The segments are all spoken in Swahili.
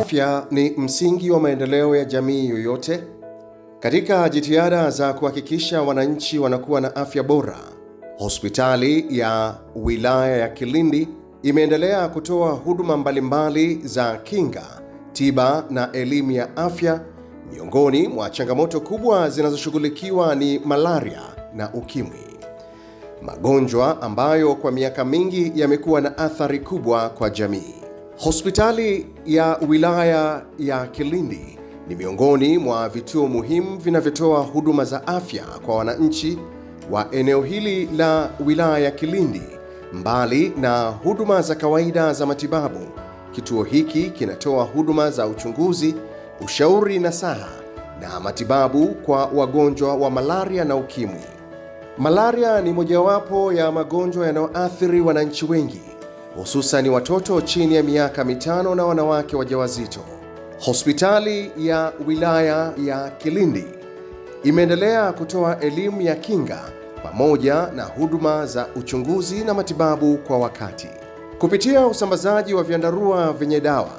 Afya ni msingi wa maendeleo ya jamii yoyote. Katika jitihada za kuhakikisha wananchi wanakuwa na afya bora, hospitali ya wilaya ya Kilindi imeendelea kutoa huduma mbalimbali za kinga, tiba na elimu ya afya. Miongoni mwa changamoto kubwa zinazoshughulikiwa ni malaria na ukimwi, magonjwa ambayo kwa miaka mingi yamekuwa na athari kubwa kwa jamii. Hospitali ya wilaya ya Kilindi ni miongoni mwa vituo muhimu vinavyotoa huduma za afya kwa wananchi wa eneo hili la wilaya ya Kilindi. Mbali na huduma za kawaida za matibabu, kituo hiki kinatoa huduma za uchunguzi, ushauri nasaha na matibabu kwa wagonjwa wa malaria na ukimwi. Malaria ni mojawapo ya magonjwa yanayoathiri wananchi wengi, hususan watoto chini ya miaka 5 na wanawake wajawazito. Hospitali ya wilaya ya Kilindi imeendelea kutoa elimu ya kinga pamoja na huduma za uchunguzi na matibabu kwa wakati. Kupitia usambazaji wa vyandarua vyenye dawa,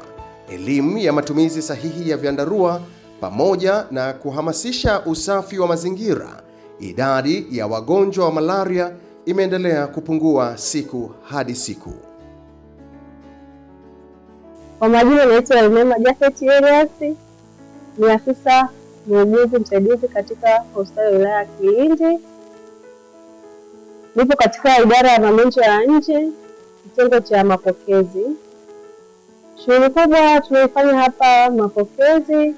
elimu ya matumizi sahihi ya vyandarua pamoja na kuhamasisha usafi wa mazingira, idadi ya wagonjwa wa malaria imeendelea kupungua siku hadi siku. Kwa majina naitwa Neema Jafet Elias, ni afisa muuguzi msaidizi katika hospitali ya wilaya ya Kilindi. Nipo katika idara ya magonjwa ya nje, kitengo cha mapokezi. Shughuli kubwa tunaifanya hapa mapokezi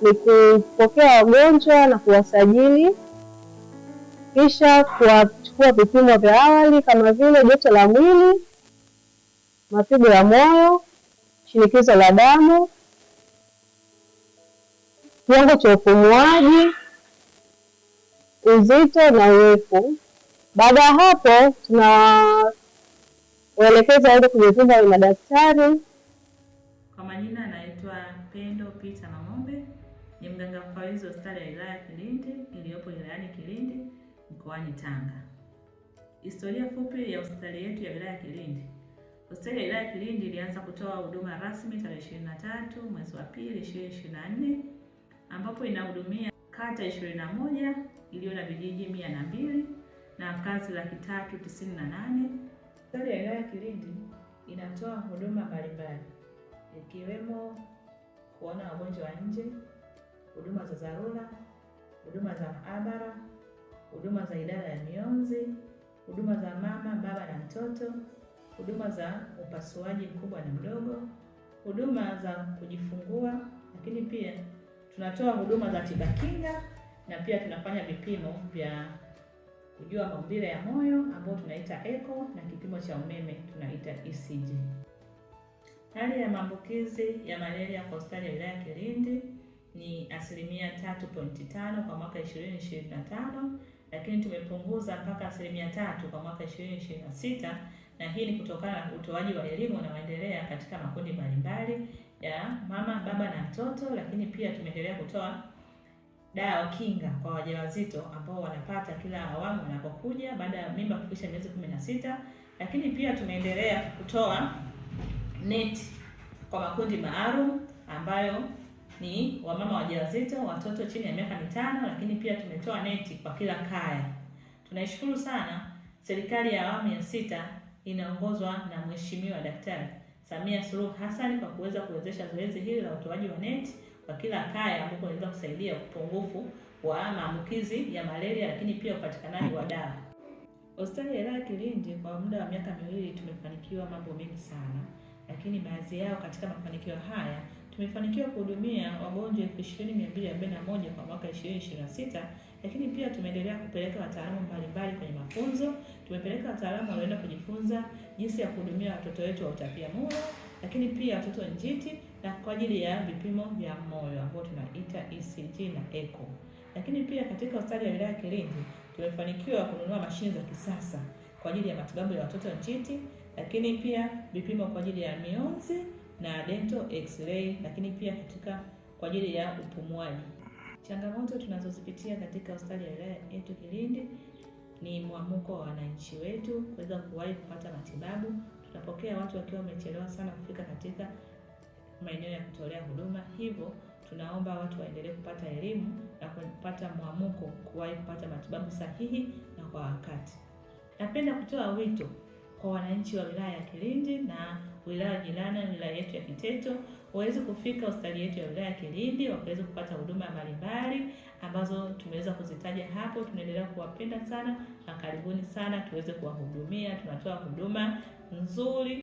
ni kupokea wagonjwa na kuwasajili, kisha kuwachukua vipimo vya awali kama vile joto la mwili, mapigo ya moyo, shinikizo la damu, kiwango cha upumuaji, uzito na urefu. Baada ya hapo tunawaelekeza waende kwenye vyumba vya madaktari. Kwa majina anaitwa Pendo Peter Mang'ombe, ni mganga mfawidhi hospitali ya wilaya ya Kilindi iliyopo wilayani Kilindi mkoani Tanga. Historia fupi ya hospitali yetu ya wilaya ya Kilindi. Hospitali ya wilaya ya Kilindi ilianza kutoa huduma rasmi tarehe 23 mwezi wa pili 2024, ambapo inahudumia kata 21 iliyo na vijiji 102 na wakazi 398. Hospitali ya wilaya ya Kilindi inatoa huduma mbalimbali ikiwemo kuona wagonjwa wa nje, huduma za dharura, huduma za maabara, huduma za idara ya mionzi, huduma za mama, baba na mtoto, huduma za upasuaji mkubwa na mdogo, huduma za kujifungua, lakini pia tunatoa huduma za tiba kinga na pia tunafanya vipimo vya kujua maumbile ya moyo ambao tunaita echo na kipimo cha umeme tunaita ECG. Hali ya maambukizi ya malaria kwa hospitali ya wilaya ya Kilindi ni 3.5% kwa mwaka 2025, lakini tumepunguza mpaka 3% kwa mwaka 2026, na hii ni kutokana na utoaji wa elimu unaoendelea katika makundi mbalimbali ya mama, baba na mtoto, lakini pia tumeendelea kutoa dawa kinga kwa wajawazito ambao wanapata kila awamu wanapokuja baada ya mimba kufikisha miezi 16, lakini pia tumeendelea kutoa neti kwa makundi maalum ambayo ni wamama wajawazito, watoto chini ya miaka 5, lakini pia tumetoa neti kwa kila kaya. Tunaishukuru sana serikali ya awamu ya 6 inaongozwa na Mheshimiwa Daktari Samia Suluhu Hassan kwa kuweza kuwezesha zoezi hili la utoaji wa neti kwa kila kaya, ambapo inaweza kusaidia upungufu wa maambukizi ya malaria, lakini pia upatikanaji wa dawa. Hospitali ya wilaya ya Kilindi kwa muda wa miaka 2 tumefanikiwa mambo mengi sana, lakini baadhi yao katika mafanikio haya tumefanikiwa kuhudumia wagonjwa 20,241 kwa mwaka 2026, lakini pia tumeendelea kupeleka wataalamu mbalimbali kwenye mafunzo. Tumepeleka wataalamu walioenda kujifunza jinsi ya kuhudumia watoto wetu wa utapiamlo, lakini pia watoto njiti na kwa ajili ya vipimo vya moyo ambao tunaita ECG na echo. Lakini pia katika hospitali ya wilaya ya Kilindi tumefanikiwa kununua mashine za kisasa kwa ajili ya matibabu ya watoto njiti, lakini pia vipimo kwa ajili ya mionzi na dental x-ray, lakini pia katika kwa ajili ya upumuaji. Changamoto tunazozipitia katika hospitali ya wilaya yetu Kilindi ni mwamuko wa wananchi wetu kuweza kuwahi kupata matibabu. Tunapokea watu wakiwa wamechelewa sana kufika katika maeneo ya kutolea huduma. Hivyo tunaomba watu waendelee kupata elimu na kupata mwamko kuwahi kupata matibabu sahihi na kwa wakati. Napenda kutoa wito kwa wananchi wa wilaya ya Kilindi na wilaya jirani, wilaya yetu ya Kiteto, waweze kufika hospitali yetu ya wilaya ya Kilindi, waweze kupata huduma mbalimbali ambazo tumeweza kuzitaja hapo. Tunaendelea kuwapenda sana na karibuni sana tuweze kuwahudumia. Tunatoa huduma nzuri.